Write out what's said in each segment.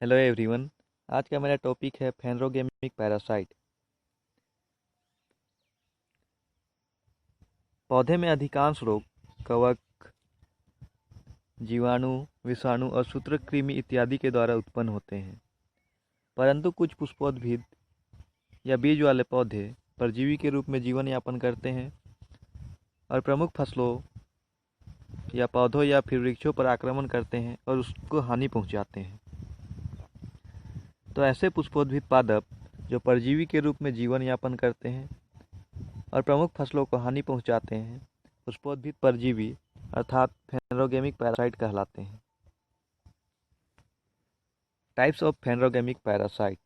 Hello everyone. आज का मेरा टॉपिक है फेनरोगेमिक पैरासाइट। पौधे में अधिकांश रोग कवक, जीवाणु, विषाणु और सूत्रकृमि इत्यादि के द्वारा उत्पन्न होते हैं, परंतु कुछ पुष्पोद्भिद या बीज वाले पौधे परजीवी के रूप में जीवन यापन करते हैं और प्रमुख फसलों या पौधों या फिर वृक्षों पर आक्रमण करते हैं और उसको हानि पहुंचाते हैं। तो ऐसे पुष्पोद्भिद पादप जो परजीवी के रूप में जीवन यापन करते हैं और प्रमुख फसलों को हानि पहुंचाते हैं, पुष्पोद्भिद परजीवी अर्थात फेनरोगेमिक पैरासाइट कहलाते हैं। Types of phanerogamic parasite.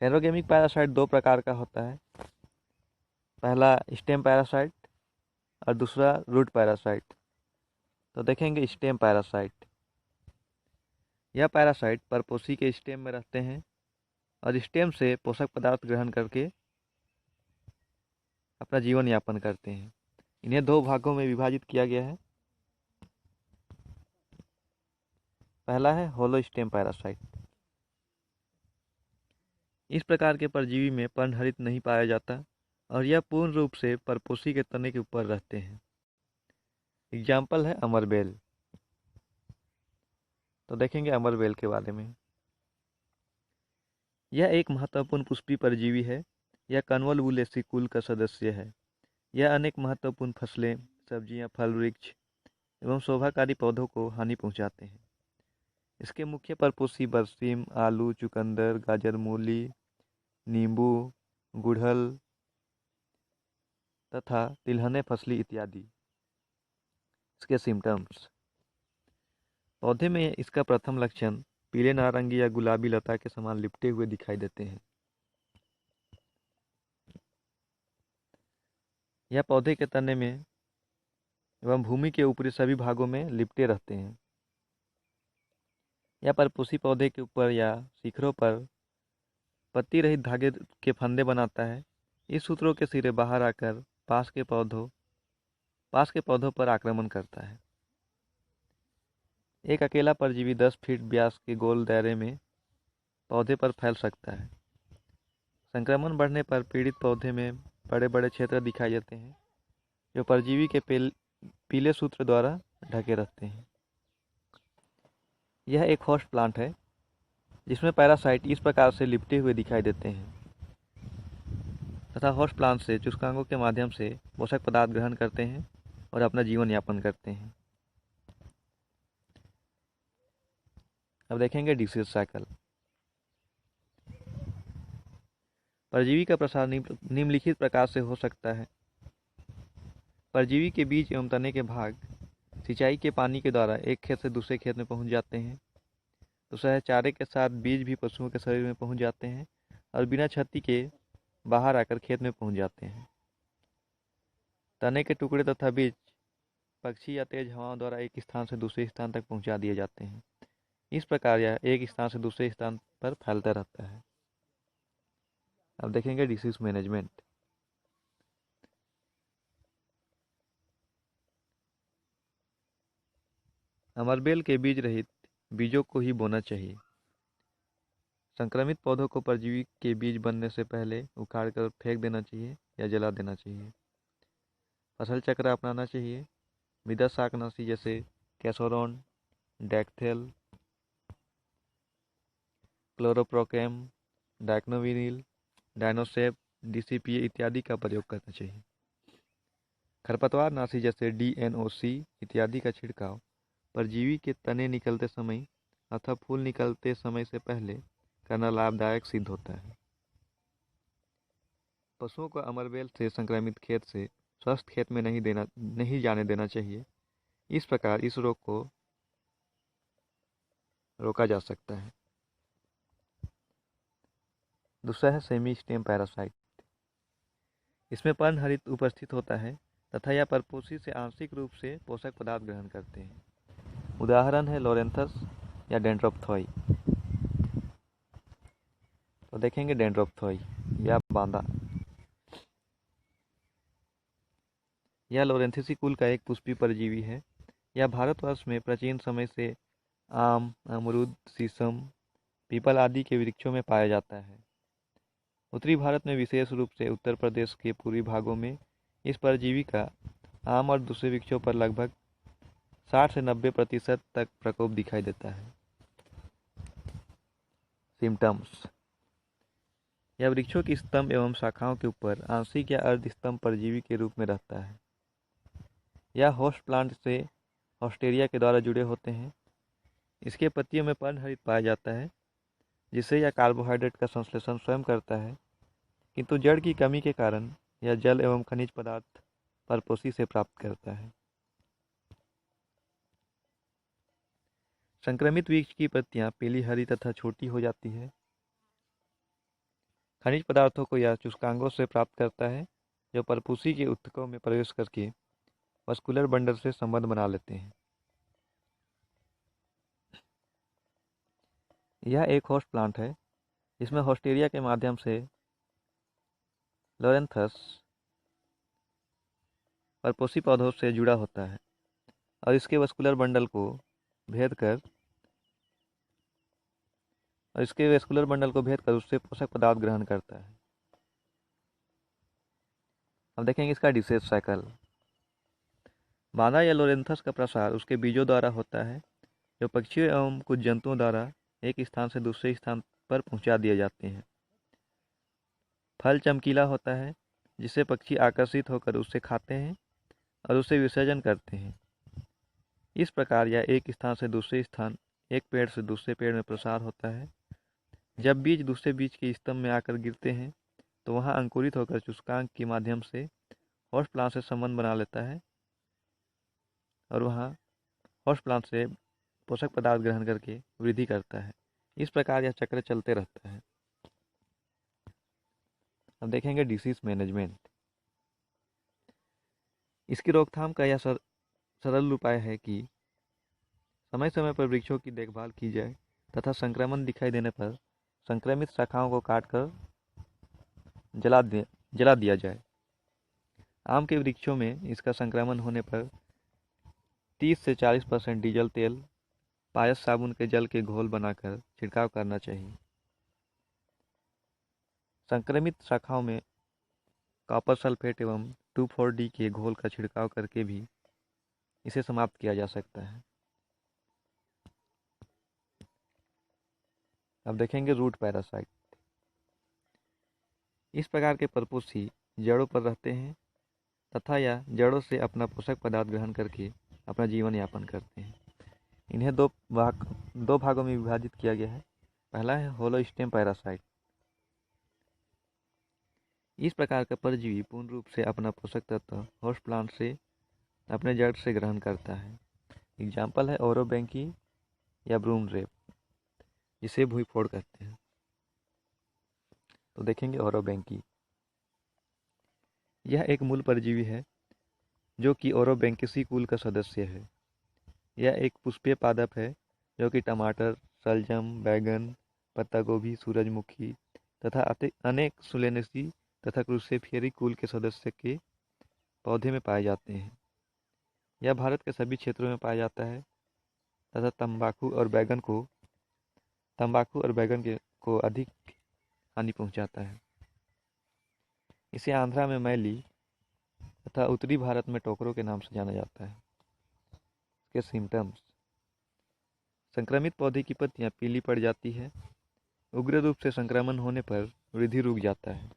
Phanerogamic parasite दो प्रकार का होता है। पहला स्टेम पैरासाइट और दूसरा रूट पैरासाइट। तो देखेंगे स्टेम पैरासाइट। यह पैरासाइट परपोषी के स्टेम में रहते हैं और स्टेम से पोषक पदार्थ ग्रहण करके अपना जीवन यापन करते हैं। इन्हें दो भागों में विभाजित किया गया है। पहला है होलो स्टेम पैरासाइट। इस प्रकार के परजीवी में पर्णहरित नहीं पाया जाता और यह पूर्ण रूप से परपोषी के तने के ऊपर रहते हैं। एग्जाम्पल है अमरबेल। तो देखेंगे अमरबेल के बारे में। यह एक महत्वपूर्ण पुष्पी परजीवी है। यह कन्वोलुलेसी कुल का सदस्य है। यह अनेक महत्वपूर्ण फसलें, सब्जियां, फल वृक्ष एवं शोभाकारी पौधों को हानि पहुंचाते हैं। इसके मुख्य परपोषी बरसीम, आलू, चुकंदर, गाजर, मूली, नींबू, गुड़हल तथा तिलहने फसली इत्यादि। इसके सिम्टम्स। पौधे में इसका प्रथम लक्षण पीले नारंगी या गुलाबी लता के समान लिपटे हुए दिखाई देते हैं। यह पौधे के तने में एवं भूमि के ऊपरी सभी भागों में लिपटे रहते हैं। यह परपोषी पौधे के ऊपर या शिखरों पर पत्ती रहित धागे के फंदे बनाता है। इस सूत्रों के सिरे बाहर आकर पास के पौधों पर आक्रमण करता है। एक अकेला परजीवी 10 फीट व्यास के गोल दायरे में पौधे पर फैल सकता है। संक्रमण बढ़ने पर पीड़ित पौधे में बड़े बड़े क्षेत्र दिखाई देते हैं जो परजीवी के पीले सूत्र द्वारा ढके रहते हैं। यह एक होस्ट प्लांट है जिसमें पैरासाइट इस प्रकार से लिपटे हुए दिखाई देते हैं तथा होस्ट प्लांट से चुस्कांगों के माध्यम से पोषक पदार्थ ग्रहण करते हैं और अपना जीवन यापन करते हैं। अब देखेंगे डिसीज साइकिल। परजीवी का प्रसार निम्नलिखित प्रकार से हो सकता है। परजीवी के बीज एवं तने के भाग सिंचाई के पानी के द्वारा एक खेत से दूसरे खेत में पहुंच जाते हैं। दूसरा है चारे के साथ बीज भी पशुओं के शरीर में पहुंच जाते हैं और बिना क्षति के बाहर आकर खेत में पहुंच जाते हैं। तने के टुकड़े तथा बीज पक्षी या तेज हवाओं द्वारा एक स्थान से दूसरे स्थान तक पहुंचा दिए जाते हैं। इस प्रकार यह एक स्थान से दूसरे स्थान पर फैलता रहता है। अब देखेंगे डिसीज मैनेजमेंट। अमरबेल के बीज रहित बीजों को ही बोना चाहिए। संक्रमित पौधों को परजीवी के बीज बनने से पहले उखाड़कर फेंक देना चाहिए या जला देना चाहिए। फसल चक्र अपनाना चाहिए। मृदा शाकनाशी जैसे कैसोरॉन, डैक्थेल, क्लोरोप्रोकैम, डाइक्नोविनिल, डायनोसेप, डीसीपीए इत्यादि का प्रयोग करना चाहिए। खरपतवार नाशी जैसे DNOC इत्यादि का छिड़काव परजीवी के तने निकलते समय अथवा फूल निकलते समय से पहले करना लाभदायक सिद्ध होता है। पशुओं को अमरबेल से संक्रमित खेत से स्वस्थ खेत में नहीं जाने देना चाहिए। इस प्रकार इस रोग को रोका जा सकता है। दूसरा है सेमी स्टेम पैरासाइट। इसमें पर्णहरित उपस्थित होता है तथा यह परपोषी से आंशिक रूप से पोषक पदार्थ ग्रहण करते हैं। उदाहरण है लोरेंथस या डेंड्रोप्थोई। तो देखेंगे डेंड्रोप्थोई या बांदा। यह लोरेंथेसी कुल का एक पुष्पी परजीवी है। यह भारतवर्ष में प्राचीन समय से आम, अमरूद, शीशम, पीपल आदि के वृक्षों में पाया जाता है। उत्तरी भारत में विशेष रूप से उत्तर प्रदेश के पूर्वी भागों में इस परजीवी का आम और दूसरे वृक्षों पर लगभग 60 से 90% तक प्रकोप दिखाई देता है। सिम्टम्स: यह वृक्षों की स्तंभ एवं शाखाओं के ऊपर आंशिक या अर्ध स्तंभ परजीवी के रूप में रहता है। यह होस्ट प्लांट से ऑस्ट्रेलिया के द्वारा जुड़े होते हैं। इसके पत्तियों में पर्णहरित पाया जाता है, जिससे यह कार्बोहाइड्रेट का संश्लेषण स्वयं करता है, किंतु जड़ की कमी के कारण यह जल एवं खनिज पदार्थ परपोषी से प्राप्त करता है। संक्रमित वृक्ष की पत्तियां पीली, हरी तथा छोटी हो जाती है। खनिज पदार्थों को यह चुस्कांगों से प्राप्त करता है, जो परपोषी के ऊतकों में प्रवेश करके वस्कुलर बंडल से संबंध बना लेते हैं। यह एक होस्ट प्लांट है जिसमें होस्टेरिया के माध्यम से लोरेंथस परपोषी पौधों से जुड़ा होता है और इसके वस्कुलर बंडल को भेद कर उससे पोषक पदार्थ ग्रहण करता है। अब देखेंगे इसका डिसेज साइकिल। बाधा या लोरेंथस का प्रसार उसके बीजों द्वारा होता है, जो पक्षियों एवं कुछ जंतुओं द्वारा एक स्थान से दूसरे स्थान पर पहुंचा दिए जाते हैं। फल चमकीला होता है, जिससे पक्षी आकर्षित होकर उसे खाते हैं और उसे विसर्जन करते हैं। इस प्रकार यह एक स्थान से दूसरे स्थान, एक पेड़ से दूसरे पेड़ में प्रसार होता है। जब बीज दूसरे बीज के स्तंभ में आकर गिरते हैं तो वहां अंकुरित होकर चुस्कांक के माध्यम से होस्ट प्लांट से संबंध बना लेता है और वहां होस्ट प्लांट से पोषक पदार्थ ग्रहण करके वृद्धि करता है। इस प्रकार यह चक्र चलते रहता है। अब देखेंगे डिसीज मैनेजमेंट। इसकी रोकथाम का यह सरल उपाय है कि समय समय पर वृक्षों की देखभाल की जाए तथा संक्रमण दिखाई देने पर संक्रमित शाखाओं को काटकर जला दिया जाए। आम के वृक्षों में इसका संक्रमण होने पर 30 से 40% डीजल तेल पायस साबुन के जल के घोल बनाकर छिड़काव करना चाहिए। संक्रमित शाखाओं में कॉपर सल्फेट एवं 2,4-D के घोल का छिड़काव करके भी इसे समाप्त किया जा सकता है। अब देखेंगे रूट पैरासाइट। इस प्रकार के परपोषी जड़ों पर रहते हैं तथा यह जड़ों से अपना पोषक पदार्थ ग्रहण करके अपना जीवन यापन करते हैं। इन्हें दो भागों में विभाजित किया गया है। पहला है होलो स्टेम पैरासाइट। इस प्रकार का परजीवी पूर्ण रूप से अपना पोषक तत्व होस्ट प्लांट से अपने जड़ से ग्रहण करता है। एग्जाम्पल है ओरोबैंकी या ब्रूम रेप, जिसे भूईफोड़ कहते हैं। तो देखेंगे ओरोबैंकी। यह एक मूल परजीवी है जो कि ओरोबैंकेसी कुल का सदस्य है। यह एक पुष्पीय पादप है जो कि टमाटर, शलजम, बैगन, पत्ता गोभी, सूरजमुखी तथा अनेक सुलेनेसी तथा क्रूसेफेरी कुल के सदस्य के पौधे में पाए जाते हैं। यह भारत के सभी क्षेत्रों में पाया जाता है तथा तंबाकू और बैगन को अधिक हानि पहुंचाता है। इसे आंध्रा में मैली तथा उत्तरी भारत में टोकरो के नाम से जाना जाता है। इसके सिम्टम्स: संक्रमित पौधे की पत्तियां पीली पड़ जाती है। उग्र रूप से संक्रमण होने पर वृद्धि रुक जाता है।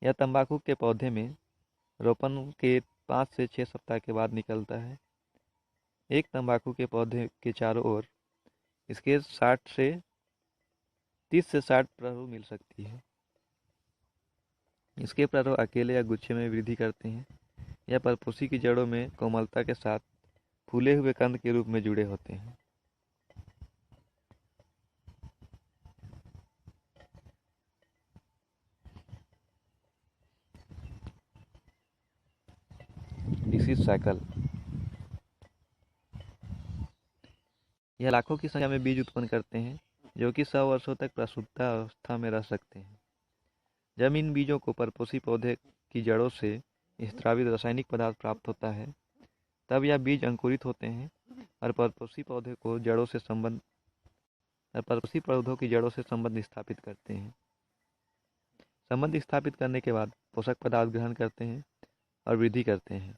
यह तंबाकू के पौधे में रोपण के 5 से 6 सप्ताह के बाद निकलता है। एक तंबाकू के पौधे के चारों ओर इसके 30 से 60 प्रभु मिल सकती है। इसके प्रभु अकेले या गुच्छे में वृद्धि करते हैं। यह परपोषी की जड़ों में कोमलता के साथ फूले हुए कंद के रूप में जुड़े होते हैं। Disease cycle. यह लाखों की संख्या में बीज उत्पन्न करते हैं जो कि 100 वर्षों तक प्रसूता अवस्था में रह सकते हैं। जब इन बीजों को परपोषी पौधे की जड़ों से स्रावित रासायनिक पदार्थ प्राप्त होता है, तब यह बीज अंकुरित होते हैं और परपोषी पौधे को जड़ों से संबंध और परपोषी पौधों की जड़ों से संबंध स्थापित करते हैं। संबंध स्थापित करने के बाद पोषक पदार्थ ग्रहण करते हैं और वृद्धि करते हैं,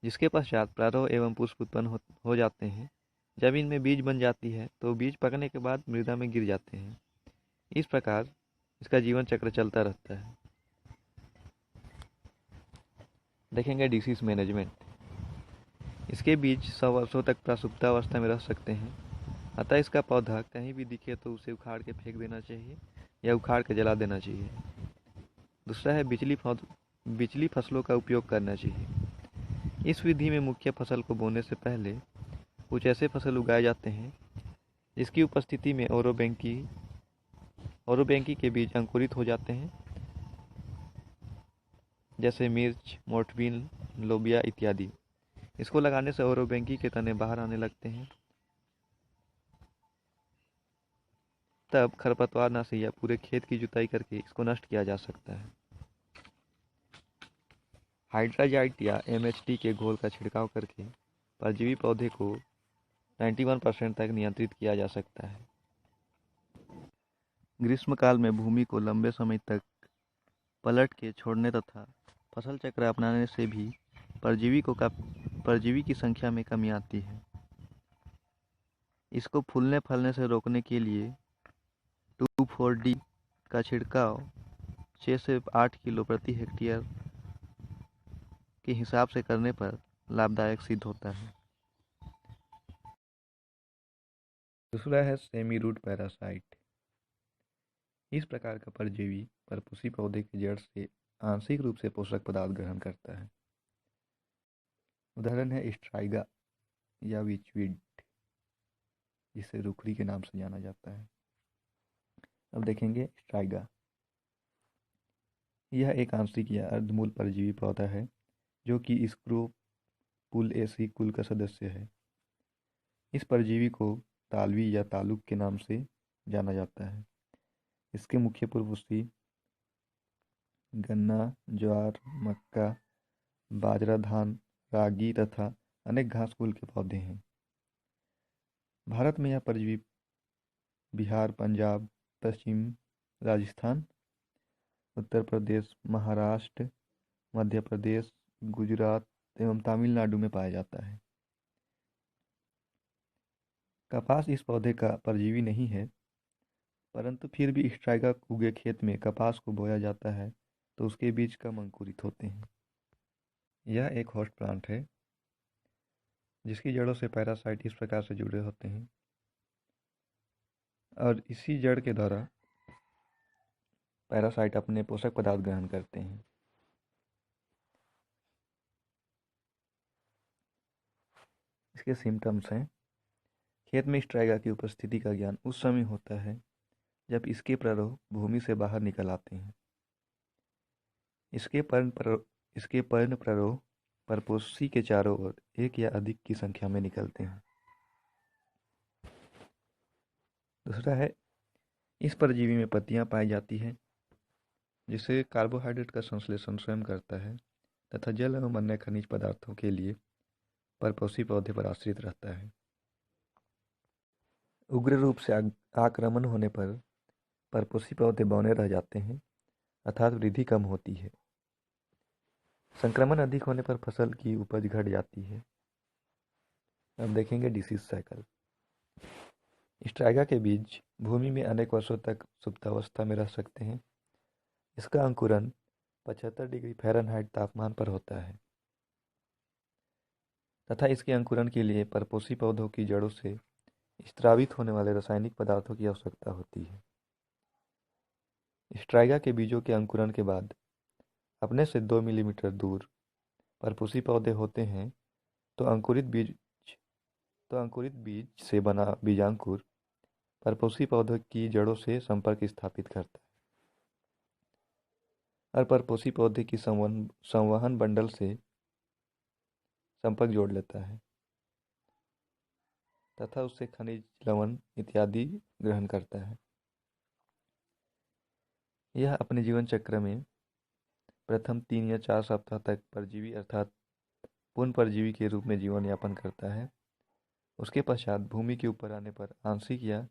जिसके पश्चात प्रारंभ एवं पुष्प उत्पन्न हो जाते हैं। जब इनमें बीज बन जाती है तो बीज पकने के बाद मृदा में गिर जाते हैं। इस प्रकार इसका जीवन चक्र चलता रहता है। देखेंगे डिसीज मैनेजमेंट। इसके बीज 100 वर्षों तक प्रसुप्तावस्था में रह सकते हैं, अतः इसका पौधा कहीं भी दिखे तो उसे उखाड़ के फेंक देना चाहिए या उखाड़ के जला देना चाहिए। दूसरा है बिचली फसलों का उपयोग करना चाहिए। इस विधि में मुख्य फसल को बोने से पहले कुछ ऐसे फसल उगाए जाते हैं जिसकी उपस्थिति में ओरोबैंकी के बीज अंकुरित हो जाते हैं, जैसे मिर्च, मोठबीन, लोबिया इत्यादि। इसको लगाने से ओरोबैंकी के तने बाहर आने लगते हैं। तब खरपतवारनाशी या पूरे खेत की जुताई करके इसको नष्ट किया जा सकता है। हाइड्राजाइट या MHT के घोल का छिड़काव करके परजीवी पौधे को 91% तक नियंत्रित किया जा सकता है। ग्रीष्मकाल में भूमि को लंबे समय तक पलट के छोड़ने तथा फसल चक्र अपनाने से भी परजीवी की संख्या में कमी आती है। इसको फूलने फलने से रोकने के लिए 2,4-D का छिड़काव 6 से 8 किलो प्रति हेक्टेयर के हिसाब से करने पर लाभदायक सिद्ध होता है। दूसरा है सेमी रूट पैरासाइट। इस प्रकार का परजीवी परपोषी पौधे की जड़ से आंशिक रूप से पोषक पदार्थ ग्रहण करता है। उदाहरण है स्ट्राइगा या विचवीड, जिसे रुखड़ी के नाम से जाना जाता है। अब देखेंगे स्ट्राइगा। यह एक आंशिक या अर्धमूल परजीवी पौधा है जो कि स्क्रोफुलेसी कुल का सदस्य है। इस परजीवी को तालवी या तालुक के नाम से जाना जाता है। इसके मुख्य पूर्ववर्ती गन्ना, ज्वार, मक्का, बाजरा, धान, रागी तथा अनेक घास कुल के पौधे हैं। भारत में यह परजीवी बिहार, पंजाब, पश्चिम राजस्थान, उत्तर प्रदेश, महाराष्ट्र, मध्य प्रदेश, गुजरात एवं तमिलनाडु में पाया जाता है। कपास इस पौधे का परजीवी नहीं है, परंतु फिर भी स्ट्राइगा उगे खेत में कपास को बोया जाता है तो उसके बीज कम अंकुरित होते हैं। यह एक होस्ट प्लांट है जिसकी जड़ों से पैरासाइट इस प्रकार से जुड़े होते हैं और इसी जड़ के द्वारा पैरासाइट अपने पोषक पदार्थ ग्रहण करते हैं। इसके सिम्टम्स हैं। खेत में स्ट्राइगा की उपस्थिति का ज्ञान उस समय होता है जब इसके प्ररोह भूमि से बाहर निकल आते हैं। इसके पर्ण प्ररोह परपोषी के चारों ओर एक या अधिक की संख्या में निकलते हैं। दूसरा है, इस परजीवी में पत्तियां पाई जाती हैं जिससे कार्बोहाइड्रेट का संश्लेषण स्वयं करता है तथा जल एवं अन्य खनिज पदार्थों के लिए परपोषी पौधे पर आश्रित रहता है। उग्र रूप से आक्रमण होने पर परपोषी पौधे बौने रह जाते हैं अर्थात वृद्धि कम होती है। संक्रमण अधिक होने पर फसल की उपज घट जाती है। अब देखेंगे डिसीज साइकिल। स्ट्राइगा के बीज भूमि में अनेक वर्षों तक सुप्तावस्था में रह सकते हैं। इसका अंकुरन 75 डिग्री फ़ारेनहाइट तापमान पर होता है तथा इसके अंकुरन के लिए परपोषी पौधों की जड़ों से स्त्रावित होने वाले रासायनिक पदार्थों की आवश्यकता होती है। स्ट्राइगा के बीजों के अंकुरन के बाद अपने से 2 मिलीमीटर दूर परपोषी पौधे होते हैं तो अंकुरित बीज से बना बीजांकुर परपोषी पौधों की जड़ों से संपर्क स्थापित करता है और परपोषी पौधे की संवहन बंडल से संपर्क जोड़ लेता है तथा उससे खनिज, लवण इत्यादि ग्रहण करता है। यह अपने जीवन चक्र में प्रथम 3 या 4 सप्ताह तक परजीवी अर्थात पूर्ण परजीवी के रूप में जीवन यापन करता है। उसके पश्चात भूमि के ऊपर आने पर आंशिक या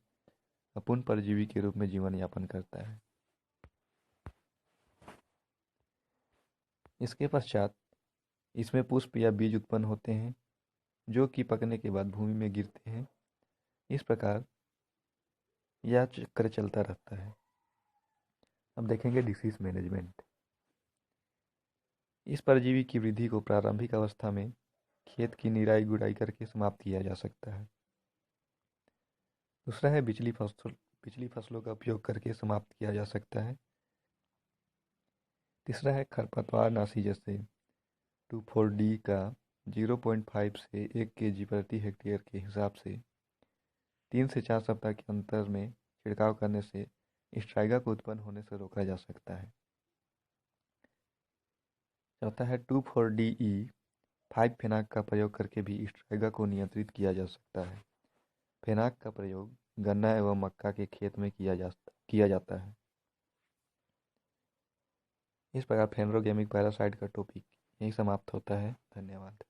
अपूर्ण परजीवी के रूप में जीवन यापन करता है। इसके पश्चात इसमें पुष्प या बीज उत्पन्न होते हैं जो कि पकने के बाद भूमि में गिरते हैं। इस प्रकार यह चक्र चलता रहता है। अब देखेंगे डिसीज मैनेजमेंट। इस परजीवी की वृद्धि को प्रारंभिक अवस्था में खेत की निराई गुड़ाई करके समाप्त किया जा सकता है। दूसरा है बिचली फसलों का उपयोग करके समाप्त किया जा सकता है। तीसरा है खरपतवार नाशी जैसे 2,4-D का 0.5 से 1 kg प्रति हेक्टेयर के हिसाब से 3 से 4 सप्ताह के अंतर में छिड़काव करने से स्ट्राइगा को उत्पन्न होने से रोका जा सकता है। चौथा है 2,4-DE 5 फेनाक का प्रयोग करके भी स्ट्राइगा को नियंत्रित किया जा सकता है। फेनाक का प्रयोग गन्ना एवं मक्का के खेत में किया जाता है। इस प्रकार फेनरोगेमिक पैरासाइट का टॉपिक यही समाप्त होता है। धन्यवाद।